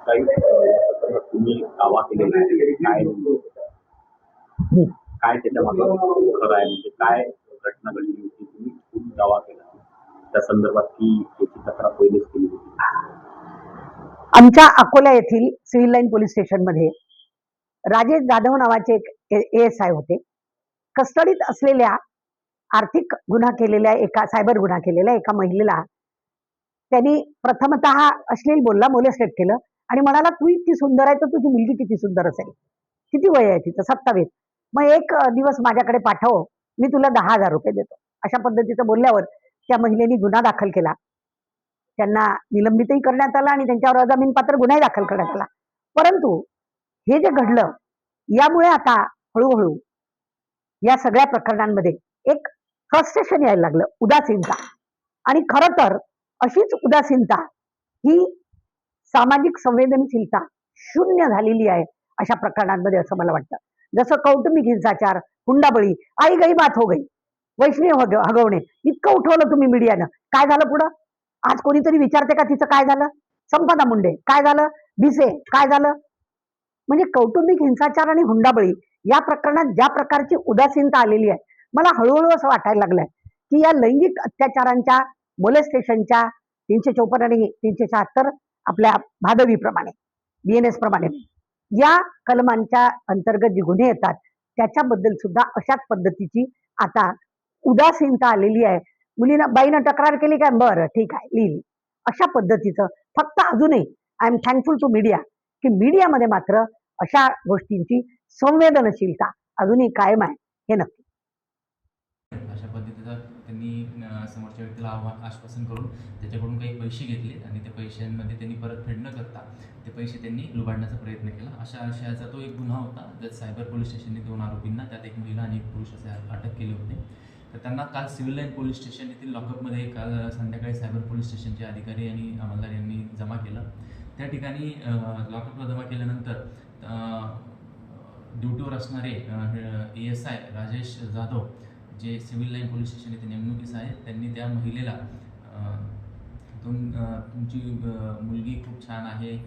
काही तुम्ही दावा केलेला आहे काय काय त्याच्या मागे खरं आहे म्हणजे काय घटना घडली होती तुम्ही खूप दावा केला त्या संदर्भात की त्याची तक्रार पहिलेच केली होती. आमच्या अकोला येथील सिव्हिल लाईन पोलीस स्टेशनमध्ये राजेश जाधव नावाचे एक ASI होते. कस्टडीत असलेल्या आर्थिक गुन्हा केलेल्या एका सायबर गुन्हा केलेल्या एका महिलेला त्यांनी प्रथमतः अश्लील बोलला, मोलेस्टेट केलं आणि म्हणाला तू इतकी सुंदर आहे तर तुझी मुलगी किती सुंदर असेल, किती वय आहे तिचं, 27. मग एक दिवस माझ्याकडे पाठव, मी तुला 10,000 रुपये देतो. अशा पद्धतीचं बोलल्यावर त्या महिलेने गुन्हा दाखल केला. त्यांना निलंबितही करण्यात आलं आणि त्यांच्यावर अजामीनपात्र गुन्हाही दाखल करण्यात आला. परंतु हे जे घडलं यामुळे आता हळूहळू या सगळ्या प्रकरणांमध्ये एक फ्रस्ट्रेशन यायला लागलं, उदासीनता. आणि खरं तर अशीच उदासीनता ही सामाजिक संवेदनशीलता शून्य झालेली आहे अशा प्रकरणांमध्ये, असं मला वाटतं. जसं कौटुंबिक हिंसाचार, हुंडाबळी, आई गई बात हो गई, वैष्णव हगवणे, इतकं उठवलं तुम्ही मीडियानं, काय झालं पुढं? आज कोणीतरी विचारते का तिचं काय झालं? संपदा मुंडे काय झालं? भिसे काय झालं? म्हणजे कौटुंबिक हिंसाचार आणि हुंडाबळी या प्रकरणात ज्या प्रकारची उदासीनता आलेली आहे, मला हळूहळू असं वाटायला लागलंय की या लैंगिक अत्याचारांच्या, मोलेस्टेशनच्या 354 आणि 376 आपल्या भादवीप्रमाणे, BNS प्रमाणे या कलमांच्या अंतर्गत जे गुन्हे येतात त्याच्याबद्दल सुद्धा अशाच पद्धतीची आता उदासीनता आलेली आहे. मुलीनं बाईनं तक्रार केली काय, बरं ठीक आहे लिहिली, अशा पद्धतीचं. फक्त अजूनही I am thankful to media की मीडियामध्ये मात्र अशा गोष्टींची संवेदनशीलता अजूनही कायम आहे, हे नक्की. अशा पद्धतीचं त्यांनी समोरच्या व्यक्तीला आश्वासन करून त्याच्याकडून काही पैसे घेतले आणि त्या पैशांमध्ये त्यांनी परतफेड न करता ते पैसे त्यांनी लुबाडण्याचा प्रयत्न केला. अशा आशयाचा तो एक गुन्हा होता, ज्यात सायबर पोलीस स्टेशनने 2 आरोपींना, त्यात एक महिला आणि एक पुरुष असे अटक केले होते. तर त्यांना काल सिव्हिल लाईन पोलीस स्टेशन येथील लॉकअपमध्ये काल संध्याकाळी सायबर पोलीस स्टेशनचे अधिकारी आणि अंमलदार यांनी जमा केलं. त्या ठिकाणी लॉकअपला जमा केल्यानंतर ड्युटीवर असणारे ASI राजेश जाधव, जे सिव्हिल लाईन पोलीस स्टेशन येथे नेमणुकीस आहेत, त्यांनी त्या महिलेला तुमची मुलगी खूप छान आहे,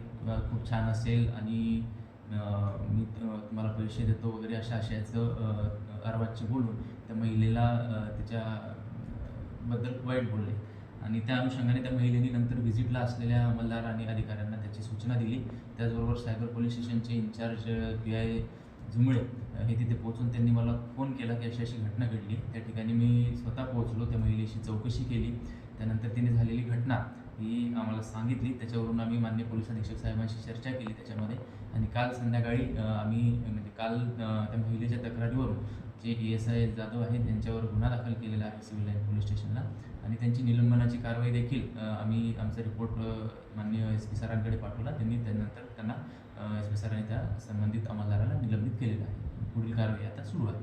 खूप छान असेल आणि मी तुम्हाला पैसे देतो वगैरे अशा आशयाचं अर्वाच्य बोलून त्या महिलेला त्याच्याबद्दल वाईट बोलले आणि त्या अनुषंगाने त्या महिलेने नंतर व्हिजिटला असलेल्या अंमलदार आणि अधिकाऱ्यांना त्याची सूचना दिली. त्याचबरोबर सायबर पोलीस स्टेशनचे इन्चार्ज PI जुमळे हे तिथे पोहोचून त्यांनी मला फोन केला की अशी अशी घटना घडली. त्या ठिकाणी मी स्वतः पोहोचलो, त्या महिलेशी चौकशी केली. त्यानंतर तिने झालेली घटना ही आम्हाला सांगितली. त्याच्यावरून आम्ही माननीय पोलीस अधीक्षक साहेबांशी चर्चा केली त्याच्यामध्ये आणि काल संध्याकाळी आम्ही म्हणजे काल त्या महिलेच्या तक्रारीवरून जे ASI जाधव आहेत त्यांच्यावर गुन्हा दाखल केलेला आहे सिव्हिल लाईन पोलीस स्टेशनला आणि त्यांची निलंबनाची कारवाई देखील आम्ही आमचा रिपोर्ट माननीय SP सरांकडे पाठवला. त्यांनी त्यानंतर त्यांना SP सरांनी त्या संबंधित अंमलदाराला निलंबित केलेलं आहे. पुढील कारवाई आता सुरू आहे.